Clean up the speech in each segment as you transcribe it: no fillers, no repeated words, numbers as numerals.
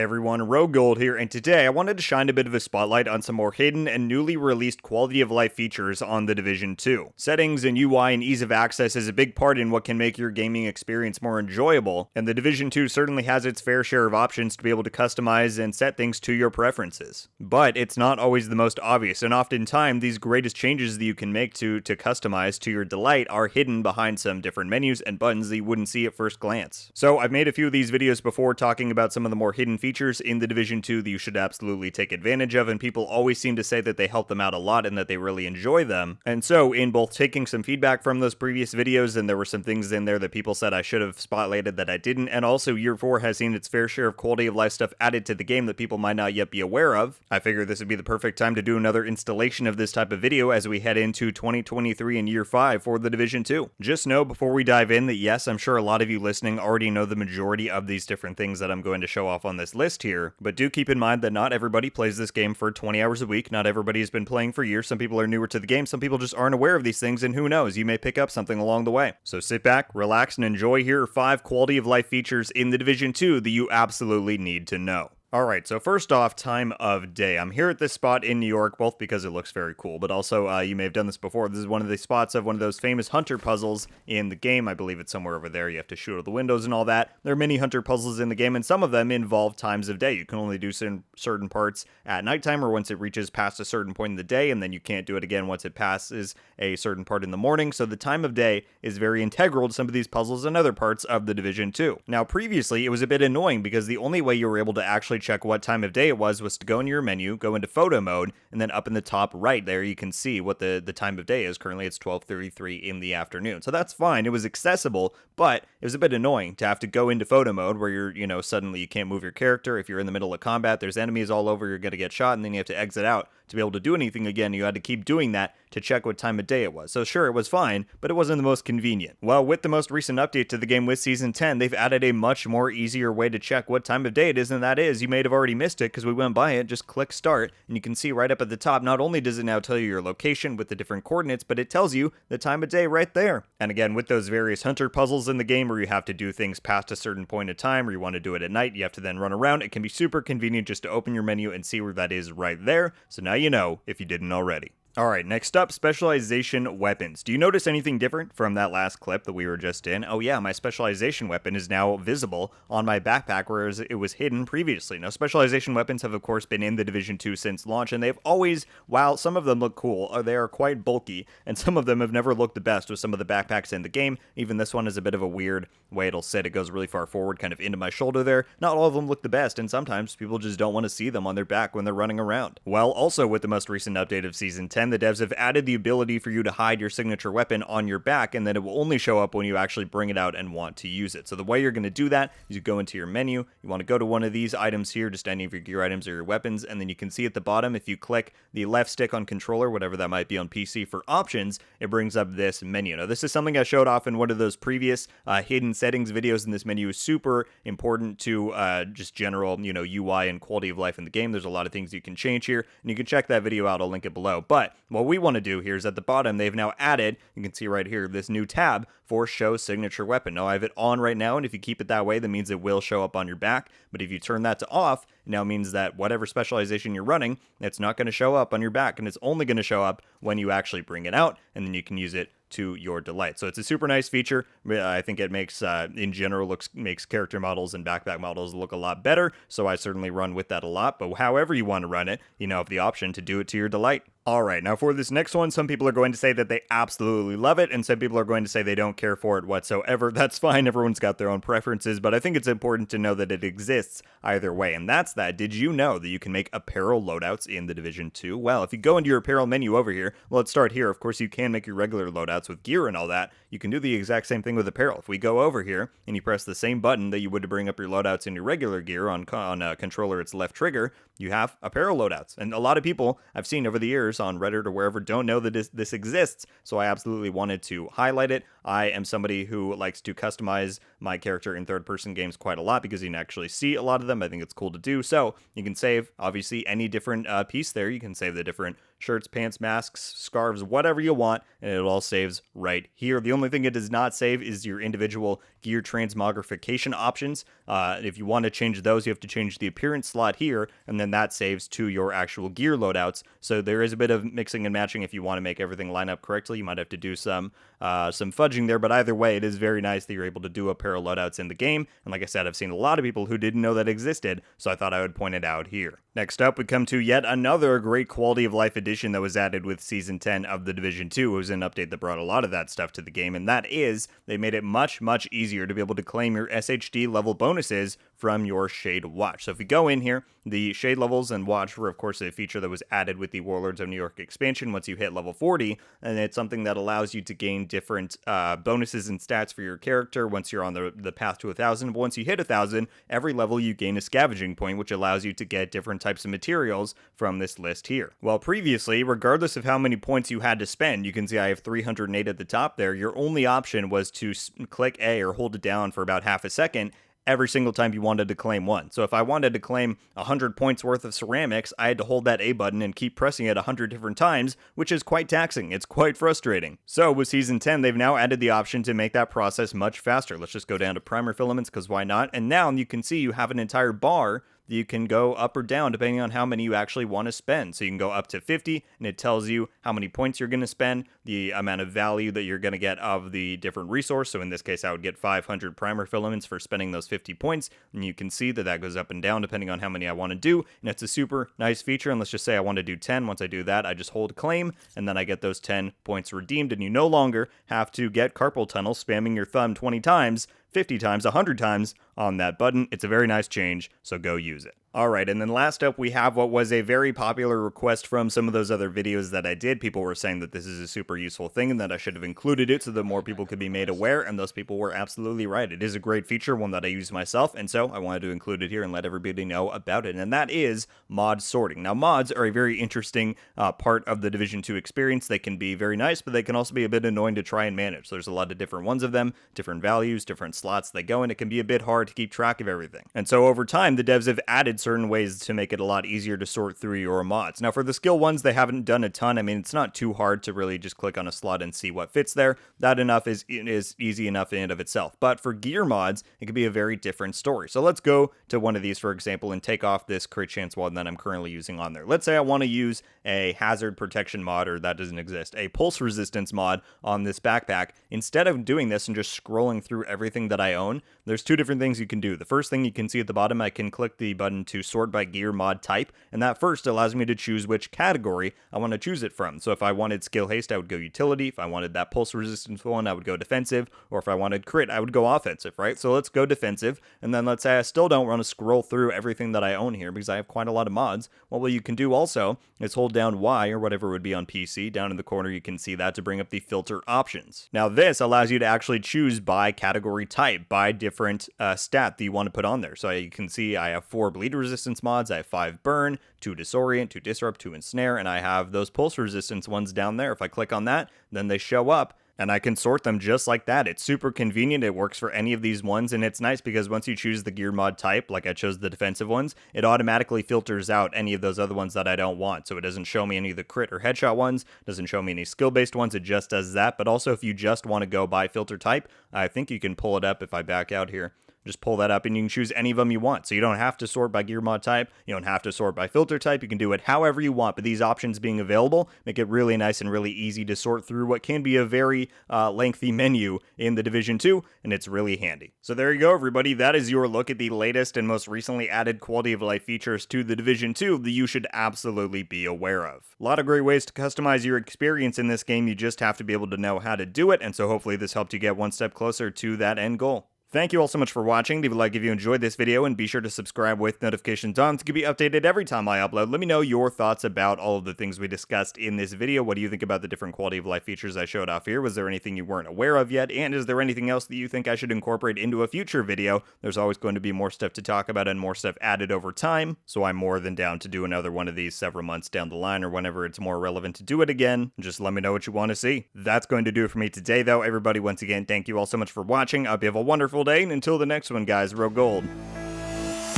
Hi everyone, RogueGold here, and today I wanted to shine a bit of a spotlight on some more hidden and newly released quality of life features on The Division 2. Settings and UI and ease of access is a big part in what can make your gaming experience more enjoyable, and The Division 2 certainly has its fair share of options to be able to customize and set things to your preferences. But it's not always the most obvious, and oftentimes these greatest changes that you can make to customize to your delight are hidden behind some different menus and buttons that you wouldn't see at first glance. So I've made a few of these videos before talking about some of the more hidden features in The Division 2 that you should absolutely take advantage of, and people always seem to say that they help them out a lot and that they really enjoy them. And so in both taking some feedback from those previous videos, and there were some things in there that people said I should have spotlighted that I didn't, and also Year 4 has seen its fair share of quality of life stuff added to the game that people might not yet be aware of, I figured this would be the perfect time to do another installation of this type of video as we head into 2023 and Year 5 for The Division 2. Just know before we dive in that yes, I'm sure a lot of you listening already know the majority of these different things that I'm going to show off on this list here, but do keep in mind that not everybody plays this game for 20 hours a week, not everybody has been playing for years, some people are newer to the game, some people just aren't aware of these things, and who knows, you may pick up something along the way. So sit back, relax, and enjoy. Here are 5 quality of life features in The Division 2 that you absolutely need to know. Alright, so first off, time of day. I'm here at this spot in New York, both because it looks very cool, but also you may have done this before. This is one of the spots of one of those famous hunter puzzles in the game. I believe it's somewhere over there. You have to shoot out the windows and all that. There are many hunter puzzles in the game, and some of them involve times of day. You can only do certain parts at nighttime or once it reaches past a certain point in the day, and then you can't do it again once it passes a certain part in the morning. So the time of day is very integral to some of these puzzles and other parts of The Division 2. Now, previously, it was a bit annoying because the only way you were able to actually check what time of day it was to go into your menu, go into photo mode, and then up in the top right there you can see what the time of day is. Currently it's 12:33 in the afternoon. So that's fine. It was accessible, but it was a bit annoying to have to go into photo mode where you're, suddenly you can't move your character. If you're in the middle of combat, there's enemies all over, you're going to get shot, and then you have to exit out to be able to do anything again. You had to keep doing that to check what time of day it was. So sure, it was fine, but it wasn't the most convenient. Well, with the most recent update to the game with Season 10, they've added a much more easier way to check what time of day it is, and that is, you may have already missed it because we went by it, just click start, and you can see right up at the top, not only does it now tell you your location with the different coordinates, but it tells you the time of day right there. And again, with those various hunter puzzles in the game where you have to do things past a certain point of time, or you want to do it at night, you have to then run around, it can be super convenient just to open your menu and see where that is right there. So now you know if you didn't already. Alright, next up, Specialization weapons. Do you notice anything different from that last clip that we were just in? Oh yeah, my Specialization weapon is now visible on my backpack, whereas it was hidden previously. Now, Specialization weapons have of course been in The Division 2 since launch, and they've always, while some of them look cool, they are quite bulky, and some of them have never looked the best with some of the backpacks in the game. Even this one is a bit of a weird way it'll sit. It goes really far forward, kind of into my shoulder there. Not all of them look the best, and sometimes people just don't want to see them on their back when they're running around. Well, also with the most recent update of Season 10, the devs have added the ability for you to hide your signature weapon on your back, and then it will only show up when you actually bring it out and want to use it. So the way you're going to do that is you go into your menu, you want to go to one of these items here, just any of your gear items or your weapons, and then you can see at the bottom, if you click the left stick on controller, whatever that might be on PC for options, it brings up this menu. Now this is something I showed off in one of those previous hidden settings videos, and this menu is super important to just general UI and quality of life in the game. There's a lot of things you can change here, and you can check that video out. I'll link it below. But what we want to do here is at the bottom, they've now added, you can see right here, this new tab for show signature weapon. Now I have it on right now, and if you keep it that way, that means it will show up on your back. But if you turn that to off, it now means that whatever specialization you're running, it's not going to show up on your back, and it's only going to show up when you actually bring it out, and then you can use it to your delight. So it's a super nice feature. I think it makes, in general, makes character models and backpack models look a lot better, so I certainly run with that a lot. But however you want to run it, you have the option to do it to your delight. Alright, now for this next one, some people are going to say that they absolutely love it, and some people are going to say they don't care for it whatsoever. That's fine, everyone's got their own preferences, but I think it's important to know that it exists either way, and that's that. Did you know that you can make apparel loadouts in The Division 2? Well, if you go into your apparel menu over here, well, let's start here. Of course, you can make your regular loadouts with gear and all that. You can do the exact same thing with apparel. If we go over here, and you press the same button that you would to bring up your loadouts in your regular gear on controller, its left trigger, you have apparel loadouts. And a lot of people I've seen over the years on Reddit or wherever don't know that this exists, so I absolutely wanted to highlight it. I am somebody who likes to customize my character in third-person games quite a lot because you can actually see a lot of them. I think it's cool to do. So you can save, obviously, any different piece there. You can save the different shirts, pants, masks, scarves, whatever you want, and it all saves right here. The only thing it does not save is your individual gear transmogrification options. If you want to change those, you have to change the appearance slot here, and then that saves to your actual gear loadouts. So there is a bit of mixing and matching. If you want to make everything line up correctly, you might have to do some fudging there, but either way, it is very nice that you're able to do apparel loadouts in the game. And like I said, I've seen a lot of people who didn't know that existed, so I thought I would point it out here. Next up, we come to yet another great quality of life addition that was added with Season 10 of The Division 2. It was an update that brought a lot of that stuff to the game, and that is, they made it much, much easier to be able to claim your SHD level bonuses from your Shade Watch. So if we go in here, the Shade levels and Watch were, of course, a feature that was added with the Warlords of New York expansion once you hit level 40, and it's something that allows you to gain different bonuses and stats for your character once you're on the path to 1,000. But once you hit 1,000, every level you gain a scavenging point, which allows you to get different types of materials from this list here. Well, previously, regardless of how many points you had to spend, you can see I have 308 at the top there, your only option was to click A or hold it down for about half a second every single time you wanted to claim one. So if I wanted to claim 100 points worth of ceramics, I had to hold that A button and keep pressing it 100 different times, which is quite taxing. It's quite frustrating. So with Season 10, they've now added the option to make that process much faster. Let's just go down to primer filaments, because why not? And now you can see you have an entire bar that you can go up or down depending on how many you actually want to spend. So you can go up to 50, and it tells you how many points you're going to spend, the amount of value that you're going to get of the different resource. So in this case, I would get 500 primer filaments for spending those 50 points, and you can see that that goes up and down depending on how many I want to do, and it's a super nice feature. And let's just say I want to do 10. Once I do that, I just hold claim, and then I get those 10 points redeemed, and you no longer have to get carpal tunnel spamming your thumb 20 times, 50 times, 100 times on that button. It's a very nice change, so go use it. Alright, and then last up we have what was a very popular request from some of those other videos that I did. People were saying that this is a super useful thing and that I should have included it so that more people could be made aware, and those people were absolutely right. It is a great feature, one that I use myself, and so I wanted to include it here and let everybody know about it, and that is mod sorting. Now, mods are a very interesting part of the Division 2 experience. They can be very nice, but they can also be a bit annoying to try and manage. There's a lot of different ones of them, different values, different slots they go in. It can be a bit hard to keep track of everything. And so over time, the devs have added certain ways to make it a lot easier to sort through your mods. Now, for the skill ones, they haven't done a ton. I mean, it's not too hard to really just click on a slot and see what fits there. That enough is easy enough in and of itself. But for gear mods, it can be a very different story. So let's go to one of these, for example, and take off this crit chance one that I'm currently using on there. Let's say I want to use a hazard protection mod, or that doesn't exist, a pulse resistance mod on this backpack. Instead of doing this and just scrolling through everything that I own, there's two different things you can do. The first thing you can see at the bottom, I can click the button to sort by gear mod type, and that first allows me to choose which category I want to choose it from. So if I wanted skill haste, I would go utility. If I wanted that pulse resistance one, I would go defensive, or if I wanted crit, I would go offensive, right? So let's go defensive, and then let's say I still don't want to scroll through everything that I own here because I have quite a lot of mods. Well, what you can do also is hold down Y, or whatever it would be on PC. Down in the corner, you can see that to bring up the filter options. Now this allows you to actually choose by category type, by different stat that you want to put on there. So you can see I have 4 bleed resistance mods, I have 5 burn, 2 disorient, 2 disrupt, 2 ensnare, and I have those pulse resistance ones down there. If I click on that, then they show up, and I can sort them just like that. It's super convenient. It works for any of these ones, and it's nice because once you choose the gear mod type, like I chose the defensive ones, it automatically filters out any of those other ones that I don't want. So it doesn't show me any of the crit or headshot ones, doesn't show me any skill-based ones, it just does that. But also if you just want to go by filter type, I think you can pull it up if I back out here. Just pull that up and you can choose any of them you want. So you don't have to sort by gear mod type. You don't have to sort by filter type. You can do it however you want. But these options being available make it really nice and really easy to sort through what can be a very lengthy menu in the Division 2, and it's really handy. So there you go, everybody. That is your look at the latest and most recently added quality of life features to the Division 2 that you should absolutely be aware of. A lot of great ways to customize your experience in this game. You just have to be able to know how to do it, and so hopefully this helped you get one step closer to that end goal. Thank you all so much for watching. Leave a like if you enjoyed this video, and be sure to subscribe with notifications on to be updated every time I upload. Let me know your thoughts about all of the things we discussed in this video. What do you think about the different quality of life features I showed off here? Was there anything you weren't aware of yet? And is there anything else that you think I should incorporate into a future video? There's always going to be more stuff to talk about and more stuff added over time, so I'm more than down to do another one of these several months down the line or whenever it's more relevant to do it again. Just let me know what you want to see. That's going to do it for me today, though. Everybody, once again, thank you all so much for watching. I hope you have a wonderful day, and until the next one, guys, RogueGold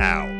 out.